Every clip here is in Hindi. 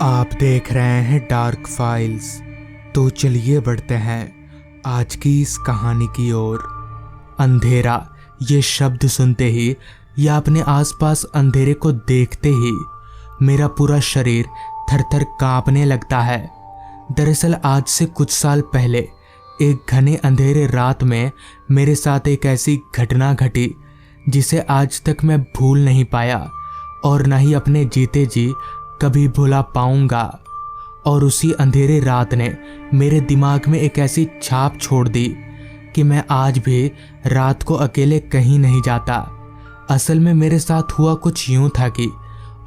आप देख रहे हैं डार्क फाइल्स। तो चलिए बढ़ते हैं आज की इस कहानी की ओर। अंधेरा, ये शब्द सुनते ही या अपने आसपास अंधेरे को देखते ही मेरा पूरा शरीर थर-थर कांपने लगता है। दरअसल आज से कुछ साल पहले एक घने अंधेरे रात में मेरे साथ एक ऐसी घटना घटी जिसे आज तक मैं भूल नहीं पाया और न ही अपने जीते जी कभी भुला पाऊंगा। और उसी अंधेरे रात ने मेरे दिमाग में एक ऐसी छाप छोड़ दी कि मैं आज भी रात को अकेले कहीं नहीं जाता। असल में मेरे साथ हुआ कुछ यूं था कि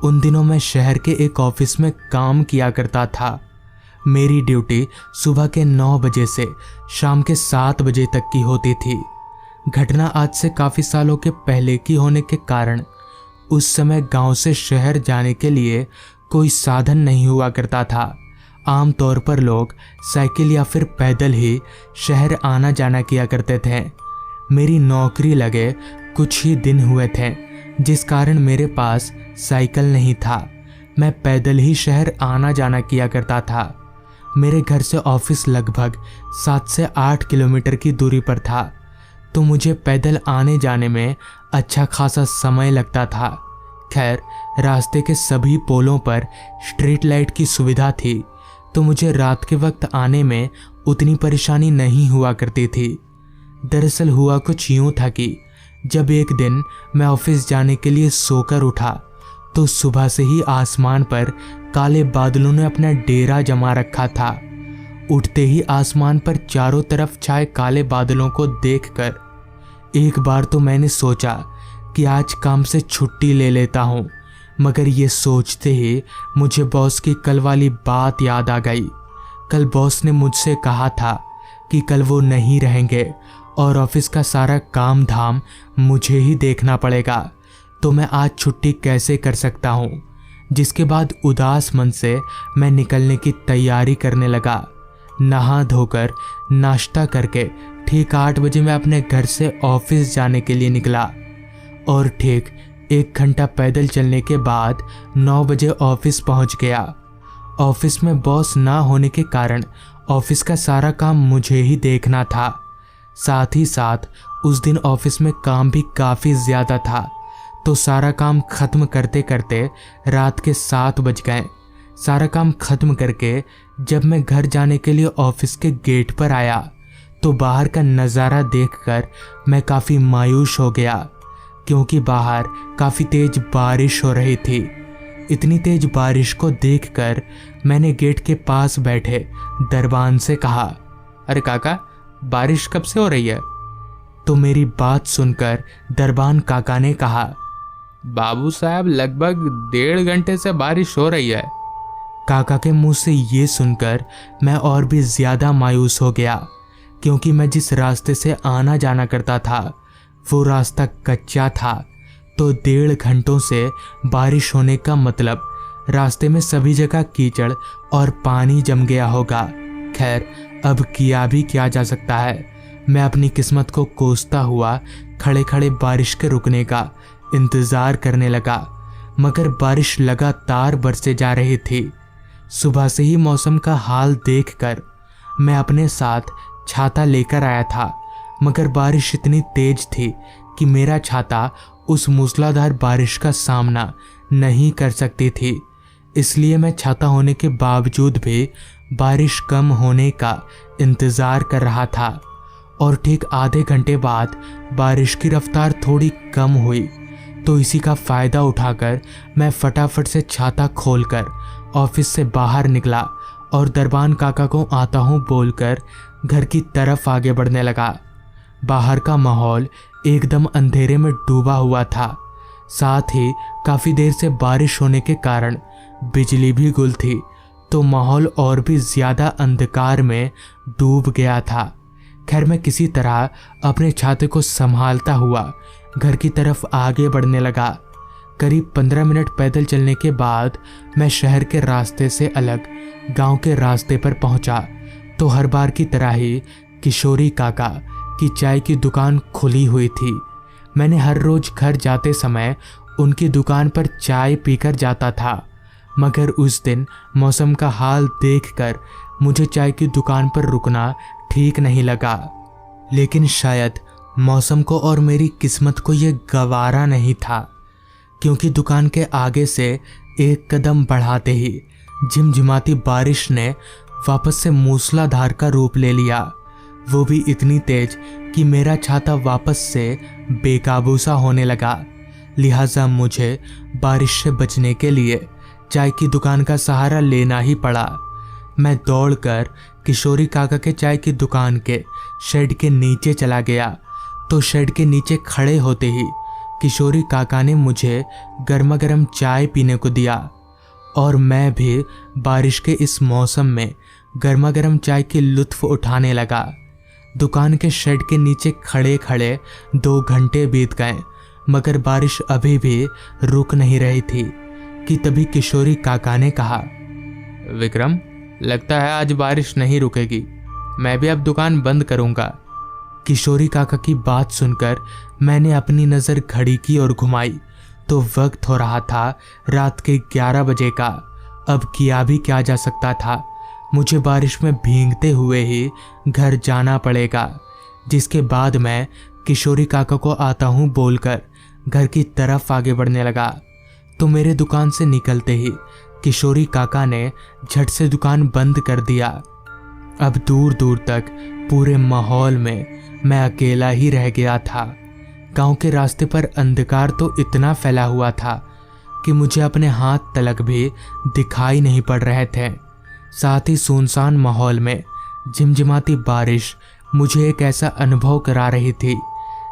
उन दिनों मैं शहर के एक ऑफिस में काम किया करता था। मेरी ड्यूटी सुबह के 9 बजे से शाम के 7 बजे तक की होती थी। घटना आज से काफ़ी सालों के पहले की होने के कारण उस समय गांव से शहर जाने के लिए कोई साधन नहीं हुआ करता था। आमतौर पर लोग साइकिल या फिर पैदल ही शहर आना जाना किया करते थे। मेरी नौकरी लगे कुछ ही दिन हुए थे जिस कारण मेरे पास साइकिल नहीं था। मैं पैदल ही शहर आना जाना किया करता था। मेरे घर से ऑफिस लगभग 7 से 8 किलोमीटर की दूरी पर था, तो मुझे पैदल आने जाने में अच्छा खासा समय लगता था। खैर, रास्ते के सभी पोलों पर स्ट्रीट लाइट की सुविधा थी, तो मुझे रात के वक्त आने में उतनी परेशानी नहीं हुआ करती थी। दरअसल हुआ कुछ यूं था कि जब एक दिन मैं ऑफिस जाने के लिए सोकर उठा तो सुबह से ही आसमान पर काले बादलों ने अपना डेरा जमा रखा था। उठते ही आसमान पर चारों तरफ छाए काले बादलों को देखकर एक बार तो मैंने सोचा कि आज काम से छुट्टी ले लेता हूँ, मगर ये सोचते ही मुझे बॉस की कल वाली बात याद आ गई। कल बॉस ने मुझसे कहा था कि कल वो नहीं रहेंगे और ऑफिस का सारा काम धाम मुझे ही देखना पड़ेगा, तो मैं आज छुट्टी कैसे कर सकता हूँ। जिसके बाद उदास मन से मैं निकलने की तैयारी करने लगा। नहा धोकर नाश्ता करके ठीक 8 बजे मैं अपने घर से ऑफिस जाने के लिए निकला और ठीक 1 घंटा पैदल चलने के बाद 9 बजे ऑफिस पहुंच गया। ऑफिस में बॉस ना होने के कारण ऑफिस का सारा काम मुझे ही देखना था। साथ ही साथ उस दिन ऑफिस में काम भी काफ़ी ज़्यादा था, तो सारा काम ख़त्म करते करते रात के 7 बज गए। सारा काम ख़त्म करके जब मैं घर जाने के लिए ऑफिस के गेट पर आया तो बाहर का नज़ारा देखकर मैं काफ़ी मायूस हो गया, क्योंकि बाहर काफ़ी तेज बारिश हो रही थी। इतनी तेज बारिश को देखकर मैंने गेट के पास बैठे दरबान से कहा, अरे काका, बारिश कब से हो रही है? तो मेरी बात सुनकर दरबान काका ने कहा, बाबू साहब, लगभग 1.5 घंटे से बारिश हो रही है। काका के मुंह से ये सुनकर मैं और भी ज़्यादा मायूस हो गया, क्योंकि मैं जिस रास्ते से आना जाना करता था वो रास्ता कच्चा था, तो 1.5 घंटों से बारिश होने का मतलब रास्ते में सभी जगह कीचड़ और पानी जम गया होगा। खैर, अब किया भी क्या जा सकता है। मैं अपनी किस्मत को कोसता हुआ खड़े खड़े बारिश के रुकने का इंतज़ार करने लगा, मगर बारिश लगातार बरसे जा रही थी। सुबह से ही मौसम का हाल देखकर मैं अपने साथ छाता लेकर आया था, मगर बारिश इतनी तेज थी कि मेरा छाता उस मूसलाधार बारिश का सामना नहीं कर सकती थी। इसलिए मैं छाता होने के बावजूद भी बारिश कम होने का इंतज़ार कर रहा था। और ठीक आधे घंटे बाद बारिश की रफ्तार थोड़ी कम हुई, तो इसी का फ़ायदा उठाकर मैं फटाफट से छाता खोलकर ऑफिस से बाहर निकला और दरबान काका को आता हूँ बोलकर घर की तरफ आगे बढ़ने लगा। बाहर का माहौल एकदम अंधेरे में डूबा हुआ था। साथ ही काफ़ी देर से बारिश होने के कारण बिजली भी गुल थी, तो माहौल और भी ज़्यादा अंधकार में डूब गया था। खैर, मैं किसी तरह अपने छाते को संभालता हुआ घर की तरफ आगे बढ़ने लगा। करीब 15 मिनट पैदल चलने के बाद मैं शहर के रास्ते से अलग गांव के रास्ते पर पहुंचा, तो हर बार की तरह ही किशोरी काका की चाय की दुकान खुली हुई थी। मैंने हर रोज़ घर जाते समय उनकी दुकान पर चाय पीकर जाता था, मगर उस दिन मौसम का हाल देखकर मुझे चाय की दुकान पर रुकना ठीक नहीं लगा। लेकिन शायद मौसम को और मेरी किस्मत को यह गवारा नहीं था, क्योंकि दुकान के आगे से एक कदम बढ़ाते ही झिमझिमाती बारिश ने वापस से मूसलाधार का रूप ले लिया, वो भी इतनी तेज कि मेरा छाता वापस से बेकाबू सा होने लगा। लिहाजा मुझे बारिश से बचने के लिए चाय की दुकान का सहारा लेना ही पड़ा। मैं दौड़कर किशोरी काका के चाय की दुकान के शेड के नीचे चला गया तो शेड के नीचे खड़े होते ही किशोरी काका ने मुझे गर्मा गर्म चाय पीने को दिया और मैं भी बारिश के इस मौसम में गर्मा गर्म चाय की लुत्फ उठाने लगा। दुकान के शेड के नीचे खड़े खड़े 2 घंटे बीत गए, मगर बारिश अभी भी रुक नहीं रही थी कि तभी किशोरी काका ने कहा, विक्रम, लगता है आज बारिश नहीं रुकेगी, मैं भी अब दुकान बंद करूंगा। किशोरी काका की बात सुनकर मैंने अपनी नज़र घड़ी की ओर घुमाई तो वक्त हो रहा था रात के 11 बजे का। अब किया भी क्या जा सकता था, मुझे बारिश में भीगते हुए ही घर जाना पड़ेगा। जिसके बाद मैं किशोरी काका को आता हूँ बोलकर घर की तरफ आगे बढ़ने लगा तो मेरे दुकान से निकलते ही किशोरी काका ने झट से दुकान बंद कर दिया। अब दूर दूर तक पूरे माहौल में मैं अकेला ही रह गया था। गांव के रास्ते पर अंधकार तो इतना फैला हुआ था कि मुझे अपने हाथ तलक भी दिखाई नहीं पड़ रहे थे। साथ ही सुनसान माहौल में झिमझिमाती बारिश मुझे एक ऐसा अनुभव करा रही थी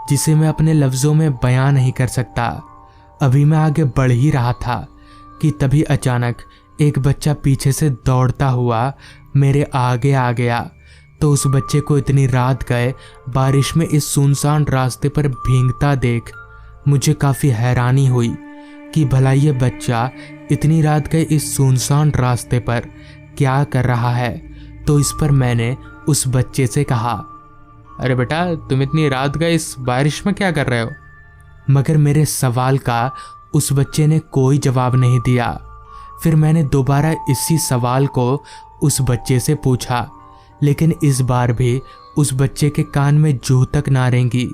जिसे मैं अपने लफ्ज़ों में बयां नहीं कर सकता। अभी मैं आगे बढ़ ही रहा था कि तभी अचानक एक बच्चा पीछे से दौड़ता हुआ मेरे आगे आ गया। तो उस बच्चे को इतनी रात गए बारिश में इस सुनसान रास्ते पर भीगता देख मुझे काफ़ी हैरानी हुई कि भला ये बच्चा इतनी रात गए इस सुनसान रास्ते पर क्या कर रहा है। तो इस पर मैंने उस बच्चे से कहा, अरे बेटा, तुम इतनी रात गए इस बारिश में क्या कर रहे हो? मगर मेरे सवाल का उस बच्चे ने कोई जवाब नहीं दिया। फिर मैंने दोबारा इसी सवाल को उस बच्चे से पूछा, लेकिन इस बार भी उस बच्चे के कान में जू तक ना रेंगी।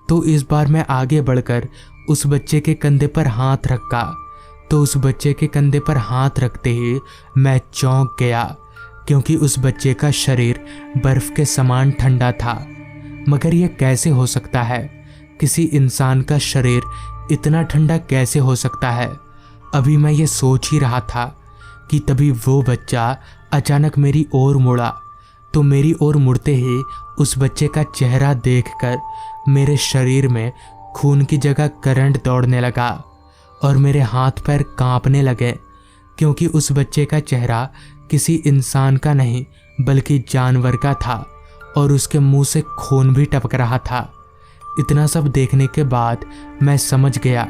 तो इस बार मैं आगे बढ़कर उस बच्चे के कंधे पर हाथ रखा तो उस बच्चे के कंधे पर हाथ रखते ही मैं चौंक गया, क्योंकि उस बच्चे का शरीर बर्फ के समान ठंडा था। मगर यह कैसे हो सकता है? किसी इंसान का शरीर इतना ठंडा कैसे हो सकता है? अभी मैं ये सोच ही रहा था कि तभी वो बच्चा अचानक मेरी ओर मुड़ा। तो मेरी ओर मुड़ते ही उस बच्चे का चेहरा देखकर मेरे शरीर में खून की जगह करंट दौड़ने लगा और मेरे हाथ पैर कांपने लगे, क्योंकि उस बच्चे का चेहरा किसी इंसान का नहीं बल्कि जानवर का था और उसके मुंह से खून भी टपक रहा था। इतना सब देखने के बाद मैं समझ गया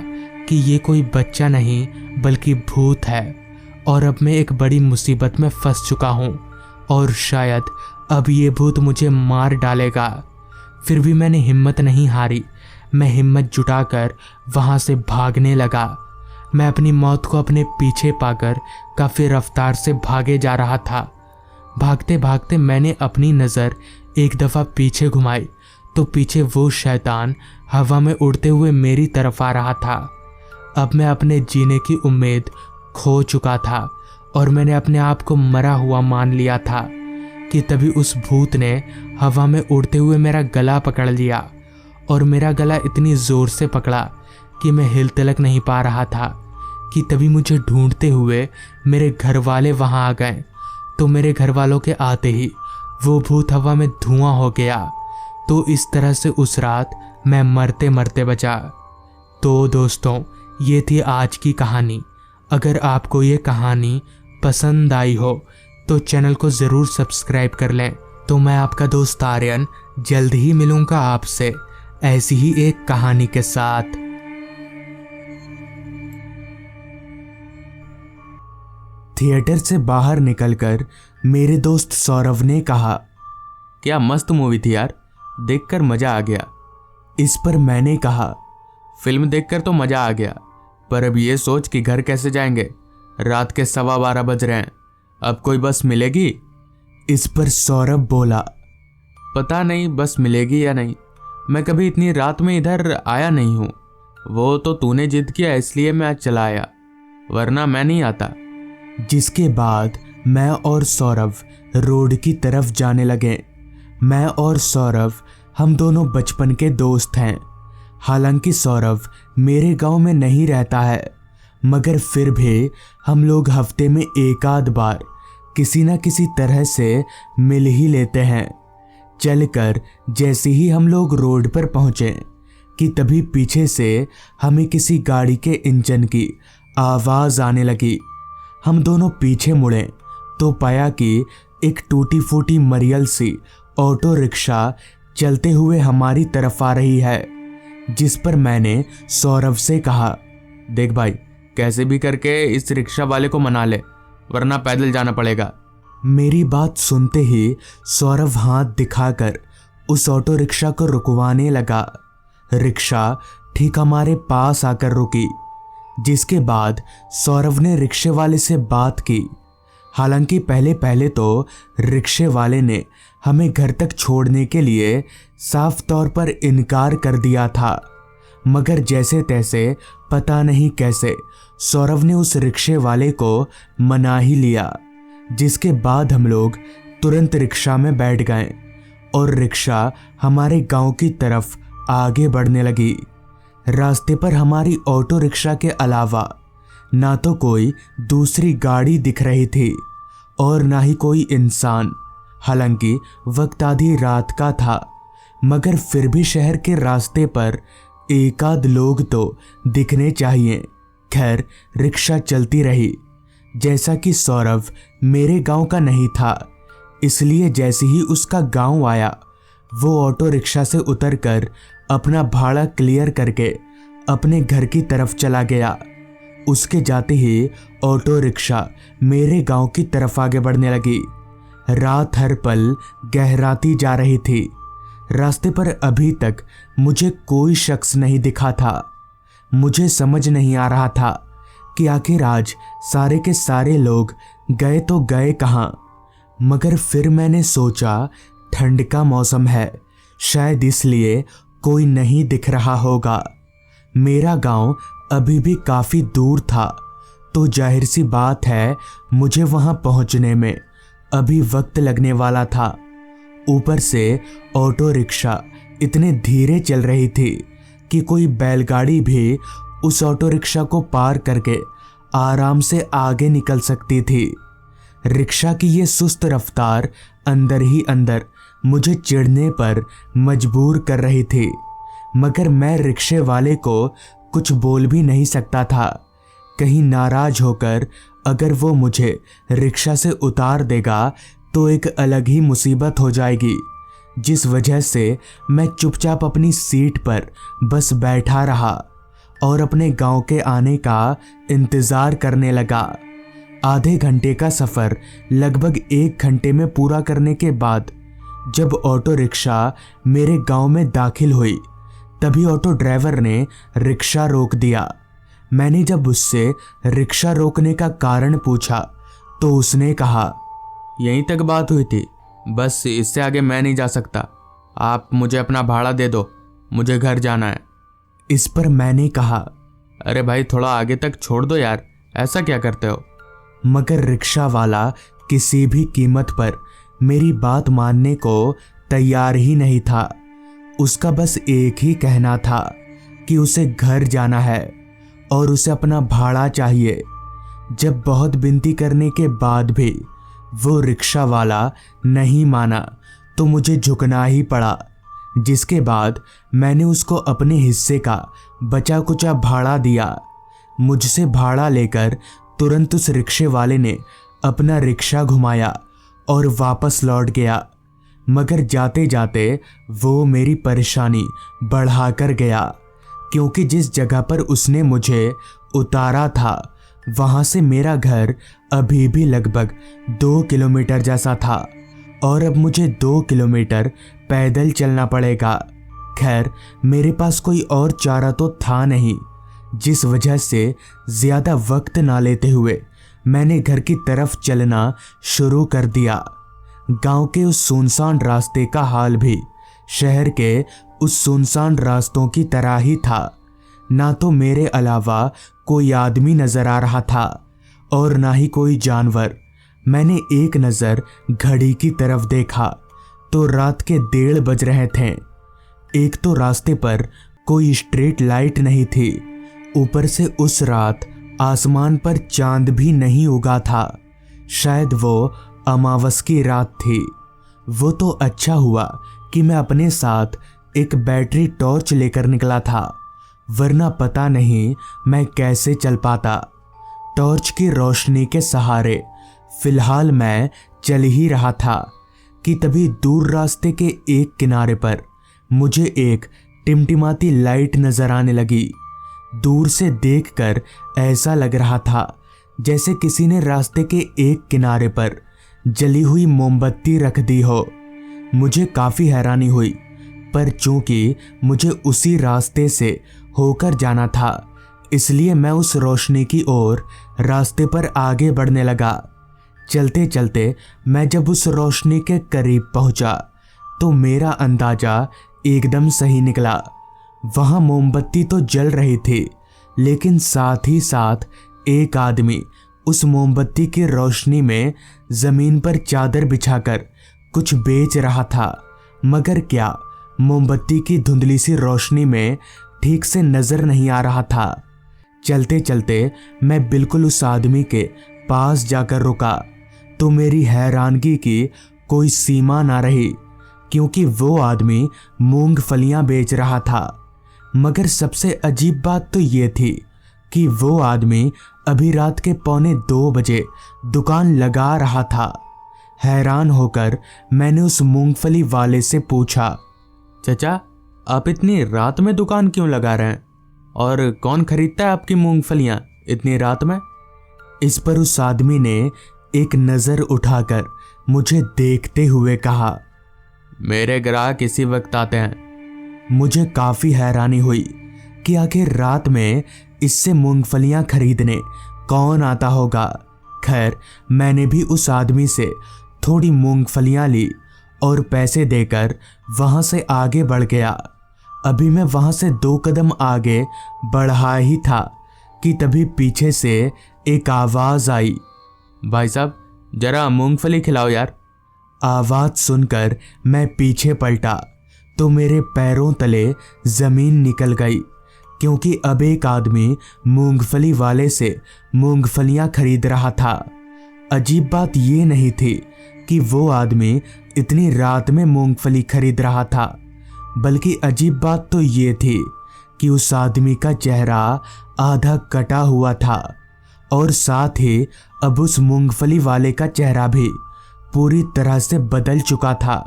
कि ये कोई बच्चा नहीं बल्कि भूत है और अब मैं एक बड़ी मुसीबत में फंस चुका हूँ और शायद अब ये भूत मुझे मार डालेगा। फिर भी मैंने हिम्मत नहीं हारी। मैं हिम्मत जुटाकर वहाँ से भागने लगा। मैं अपनी मौत को अपने पीछे पाकर काफ़ी रफ्तार से भागे जा रहा था। भागते भागते मैंने अपनी नज़र एक दफ़ा पीछे घुमाई तो पीछे वो शैतान हवा में उड़ते हुए मेरी तरफ आ रहा था। अब मैं अपने जीने की उम्मीद खो चुका था और मैंने अपने आप को मरा हुआ मान लिया था कि तभी उस भूत ने हवा में उड़ते हुए मेरा गला पकड़ लिया और मेरा गला इतनी ज़ोर से पकड़ा कि मैं हिल तिलक नहीं पा रहा था। कि तभी मुझे ढूंढते हुए मेरे घर वाले वहाँ आ गए। तो मेरे घर वालों के आते ही वो भूत हवा में धुआं हो गया। तो इस तरह से उस रात मैं मरते मरते बचा। तो दोस्तों, ये थी आज की कहानी। अगर आपको ये कहानी पसंद आई हो तो चैनल को ज़रूर सब्सक्राइब कर लें। तो मैं आपका दोस्त आर्यन जल्द ही मिलूंगा आपसे ऐसी ही एक कहानी के साथ। थिएटर से बाहर निकलकर मेरे दोस्त सौरभ ने कहा, क्या मस्त मूवी थी यार, देखकर मज़ा आ गया। इस पर मैंने कहा, फिल्म देखकर तो मज़ा आ गया, पर अब ये सोच कि घर कैसे जाएंगे। रात के 12:15 बज रहे हैं, अब कोई बस मिलेगी? इस पर सौरभ बोला, पता नहीं बस मिलेगी या नहीं, मैं कभी इतनी रात में इधर आया नहीं हूँ। वो तो तूने जिद किया इसलिए मैं आज चला आया, वरना मैं नहीं आता। जिसके बाद मैं और सौरभ रोड की तरफ जाने लगे। मैं और सौरभ हम दोनों बचपन के दोस्त हैं। हालांकि सौरभ मेरे गांव में नहीं रहता है, मगर फिर भी हम लोग हफ्ते में एक आध बार किसी न किसी तरह से मिल ही लेते हैं। चलकर जैसे ही हम लोग रोड पर पहुंचे कि तभी पीछे से हमें किसी गाड़ी के इंजन की आवाज़ आने लगी। हम दोनों पीछे मुड़े तो पाया कि एक टूटी फूटी मरियल सी ऑटो रिक्शा चलते हुए हमारी तरफ आ रही है। जिस पर मैंने सौरभ से कहा, देख भाई, कैसे भी करके इस रिक्शा वाले को मना ले, वरना पैदल जाना पड़ेगा। मेरी बात सुनते ही सौरभ हाथ दिखाकर उस ऑटो रिक्शा को रुकवाने लगा। रिक्शा ठीक हमारे पास आकर रुकी, जिसके बाद सौरभ ने रिक्शे वाले से बात की। हालांकि पहले पहले तो रिक्शे वाले ने हमें घर तक छोड़ने के लिए साफ तौर पर इनकार कर दिया था, मगर जैसे तैसे पता नहीं कैसे सौरभ ने उस रिक्शे वाले को मना ही लिया। जिसके बाद हम लोग तुरंत रिक्शा में बैठ गए और रिक्शा हमारे गांव की तरफ आगे बढ़ने लगी। रास्ते पर हमारी ऑटो रिक्शा के अलावा ना तो कोई दूसरी गाड़ी दिख रही थी और ना ही कोई इंसान। हालांकि वक्त आधी रात का था, मगर फिर भी शहर के रास्ते पर एक आध लोग तो दिखने चाहिए। खैर, रिक्शा चलती रही। जैसा कि सौरभ मेरे गांव का नहीं था, इसलिए जैसे ही उसका गांव आया, वो ऑटो रिक्शा से उतरकर अपना भाड़ा क्लियर करके अपने घर की तरफ चला गया। उसके जाते ही ऑटो रिक्शा मेरे गांव की तरफ आगे बढ़ने लगी। रात हर पल गहराती जा रही थी। रास्ते पर अभी तक मुझे कोई शख्स नहीं दिखा था। मुझे समझ नहीं आ रहा था कि आखिर आज सारे के सारे लोग गए तो गए कहाँ। मगर फिर मैंने सोचा, ठंड का मौसम है, शायद इसलिए कोई नहीं दिख रहा होगा। मेरा गांव अभी भी काफ़ी दूर था, तो जाहिर सी बात है मुझे वहां पहुंचने में अभी वक्त लगने वाला था। ऊपर से ऑटो रिक्शा इतने धीरे चल रही थी कि कोई बैलगाड़ी भी उस ऑटो रिक्शा को पार करके आराम से आगे निकल सकती थी। रिक्शा की ये सुस्त रफ्तार अंदर ही अंदर मुझे चिढ़ने पर मजबूर कर रही थी, मगर मैं रिक्शे वाले को कुछ बोल भी नहीं सकता था। कहीं नाराज होकर अगर वो मुझे रिक्शा से उतार देगा तो एक अलग ही मुसीबत हो जाएगी, जिस वजह से मैं चुपचाप अपनी सीट पर बस बैठा रहा और अपने गांव के आने का इंतज़ार करने लगा। आधे घंटे का सफ़र लगभग 1 घंटे में पूरा करने के बाद जब ऑटो रिक्शा मेरे गांव में दाखिल हुई, तभी ऑटो ड्राइवर ने रिक्शा रोक दिया। मैंने जब उससे रिक्शा रोकने का कारण पूछा तो उसने कहा, यहीं तक बात हुई थी, बस इससे आगे मैं नहीं जा सकता, आप मुझे अपना भाड़ा दे दो, मुझे घर जाना है। इस पर मैंने कहा, अरे भाई थोड़ा आगे तक छोड़ दो यार, ऐसा क्या करते हो। मगर रिक्शा वाला किसी भी कीमत पर मेरी बात मानने को तैयार ही नहीं था। उसका बस एक ही कहना था कि उसे घर जाना है और उसे अपना भाड़ा चाहिए। जब बहुत विनती करने के बाद भी वो रिक्शा वाला नहीं माना तो मुझे झुकना ही पड़ा, जिसके बाद मैंने उसको अपने हिस्से का बचा कुचा भाड़ा दिया। मुझसे भाड़ा लेकर तुरंत उस रिक्शे वाले ने अपना रिक्शा घुमाया और वापस लौट गया, मगर जाते जाते वो मेरी परेशानी बढ़ाकर गया, क्योंकि जिस जगह पर उसने मुझे उतारा था वहाँ से मेरा घर अभी भी लगभग 2 किलोमीटर जैसा था और अब मुझे 2 किलोमीटर पैदल चलना पड़ेगा। खैर, मेरे पास कोई और चारा तो था नहीं, जिस वजह से ज़्यादा वक्त ना लेते हुए मैंने घर की तरफ चलना शुरू कर दिया। गांव के उस सुनसान रास्ते का हाल भी शहर के उस सुनसान रास्तों की तरह ही था। ना तो मेरे अलावा कोई आदमी नजर आ रहा था और ना ही कोई जानवर। मैंने एक नज़र घड़ी की तरफ देखा तो रात के 1:30 बज रहे थे। एक तो रास्ते पर कोई स्ट्रीट लाइट नहीं थी, ऊपर से उस रात आसमान पर चांद भी नहीं उगा था। शायद वो अमावस की रात थी। वो तो अच्छा हुआ कि मैं अपने साथ एक बैटरी टॉर्च लेकर निकला था, वरना पता नहीं मैं कैसे चल पाता। टॉर्च की रोशनी के सहारे फिलहाल मैं चल ही रहा था कि तभी दूर रास्ते के एक किनारे पर मुझे एक टिमटिमाती लाइट नजर आने लगी। दूर से देखकर ऐसा लग रहा था जैसे किसी ने रास्ते के एक किनारे पर जली हुई मोमबत्ती रख दी हो। मुझे काफ़ी हैरानी हुई, पर चूंकि मुझे उसी रास्ते से होकर जाना था, इसलिए मैं उस रोशनी की ओर रास्ते पर आगे बढ़ने लगा। चलते चलते मैं जब उस रोशनी के करीब पहुंचा तो मेरा अंदाजा एकदम सही निकला। वहां मोमबत्ती तो जल रही थी, लेकिन साथ ही साथ एक आदमी उस मोमबत्ती की रोशनी में जमीन पर चादर बिछाकर कुछ बेच रहा था। मगर क्या, मोमबत्ती की धुंधली सी रोशनी में ठीक से नजर नहीं आ रहा था। चलते चलते मैं बिल्कुल उस आदमी के पास जाकर रुका तो मेरी हैरानगी की कोई सीमा ना रही, क्योंकि वो आदमी मूंगफलियां बेच रहा था। मगर सबसे अजीब बात तो ये थी कि वो आदमी अभी रात के 1:45 बजे दुकान लगा रहा था। हैरान होकर मैंने उस मूंगफली वाले से पूछा, चाचा आप इतनी रात में दुकान क्यों लगा रहे हैं, और कौन खरीदता है आपकी मूंगफलियां इतनी रात में? इस पर उस आदमी ने एक नज़र उठाकर मुझे देखते हुए कहा, मेरे ग्राहक इसी वक्त आते हैं। मुझे काफ़ी हैरानी हुई कि आखिर रात में इससे मूंगफलियां खरीदने कौन आता होगा। खैर, मैंने भी उस आदमी से थोड़ी मूंगफलियां ली और पैसे देकर वहां से आगे बढ़ गया। अभी मैं वहां से 2 कदम आगे बढ़ा ही था कि तभी पीछे से एक आवाज़ आई, भाई साहब जरा मूंगफली खिलाओ यार। आवाज़ सुनकर मैं पीछे पलटा तो मेरे पैरों तले ज़मीन निकल गई, क्योंकि अब एक आदमी मूंगफली वाले से मूंगफलियां खरीद रहा था। अजीब बात ये नहीं थी कि वो आदमी इतनी रात में मूंगफली खरीद रहा था, बल्कि अजीब बात तो ये थी कि उस आदमी का चेहरा आधा कटा हुआ था और साथ ही अब उस मूंगफली वाले का चेहरा भी पूरी तरह से बदल चुका था।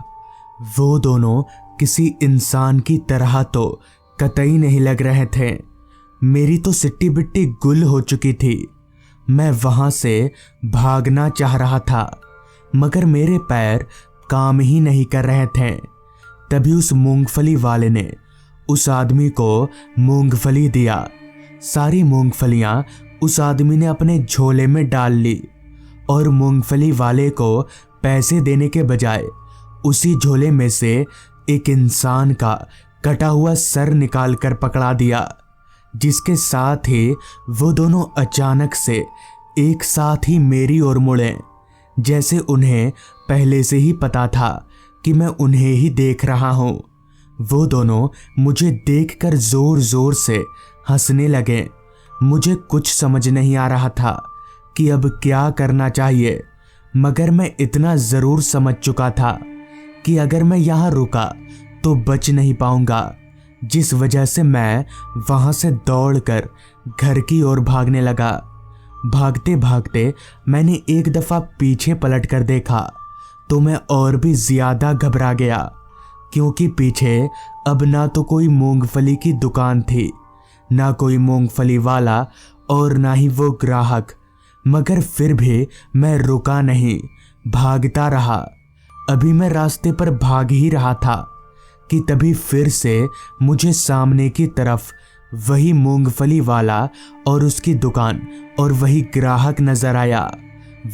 वो दोनों किसी इंसान की तरह तो कतई नहीं लग रहे थे। मेरी तो सिट्टी बिट्टी गुल हो चुकी थी। मैं वहां से भागना चाह रहा था, मगर मेरे पैर काम ही नहीं कर रहे थे। तभी उस मूंगफली वाले ने उस आदमी को मूंगफली दिया। सारी मूंगफलियां उस आदमी ने अपने झोले में डाल ली और मूंगफली वाले को पैसे देने के बजाय उसी झोले में से एक इंसान का कटा हुआ सर निकाल कर पकड़ा दिया, जिसके साथ ही वो दोनों अचानक से एक साथ ही मेरी ओर मुड़े, जैसे उन्हें पहले से ही पता था कि मैं उन्हें ही देख रहा हूँ। वो दोनों मुझे देखकर जोर जोर से हंसने लगे। मुझे कुछ समझ नहीं आ रहा था कि अब क्या करना चाहिए, मगर मैं इतना ज़रूर समझ चुका था कि अगर मैं यहाँ रुका तो बच नहीं पाऊंगा, जिस वजह से मैं वहाँ से दौड़कर घर की ओर भागने लगा। भागते भागते मैंने एक दफ़ा पीछे पलट कर देखा तो मैं और भी ज़्यादा घबरा गया, क्योंकि पीछे अब ना तो कोई मूंगफली की दुकान थी, ना कोई मूंगफली वाला और ना ही वो ग्राहक। मगर फिर भी मैं रुका नहीं, भागता रहा। अभी मैं रास्ते पर भाग ही रहा था कि तभी फिर से मुझे सामने की तरफ वही मूंगफली वाला और उसकी दुकान और वही ग्राहक नजर आया।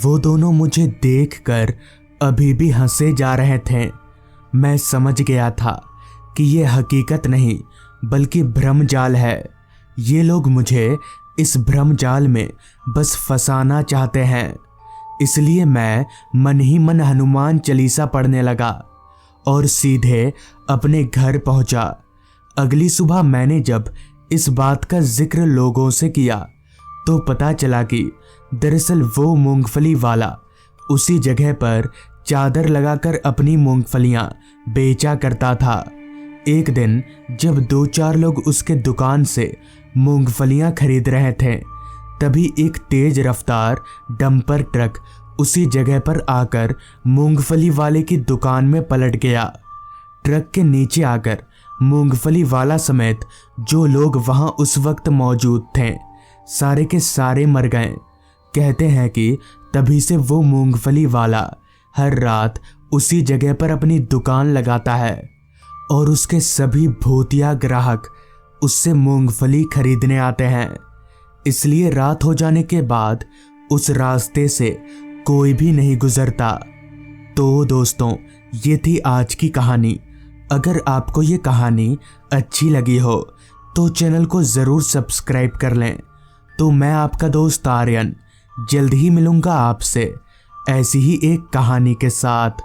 वो दोनों मुझे देखकर अभी भी हंसे जा रहे थे। मैं समझ गया था कि ये हकीकत नहीं बल्कि भ्रमजाल है। ये लोग मुझे इस भ्रमजाल में बस फंसाना चाहते हैं। इसलिए मैं मन ही मन हनुमान चालीसा पढ़ने लगा और सीधे अपने घर पहुंचा। अगली सुबह मैंने जब इस बात का जिक्र लोगों से किया तो पता चला कि दरअसल वो मूंगफली वाला उसी जगह पर चादर लगाकर अपनी मूंगफलियां बेचा करता था। एक दिन जब 2-4 लोग उसके दुकान से मूंगफलियां खरीद रहे थे, तभी एक तेज रफ्तार डंपर ट्रक उसी जगह पर आकर मूंगफली वाले की दुकान में पलट गया। ट्रक के नीचे आकर मूंगफली वाला समेत जो लोग वहां उस वक्त मौजूद थे सारे के सारे मर गए। कहते हैं कि तभी से वो मूंगफली वाला हर रात उसी जगह पर अपनी दुकान लगाता है और उसके सभी भूतिया ग्राहक उससे मूंगफली खरीदने आते हैं। इसलिए रात हो जाने के बाद उस रास्ते से कोई भी नहीं गुजरता। तो दोस्तों, ये थी आज की कहानी। अगर आपको ये कहानी अच्छी लगी हो तो चैनल को ज़रूर सब्सक्राइब कर लें। तो मैं आपका दोस्त आर्यन जल्द ही मिलूंगा आपसे ऐसी ही एक कहानी के साथ।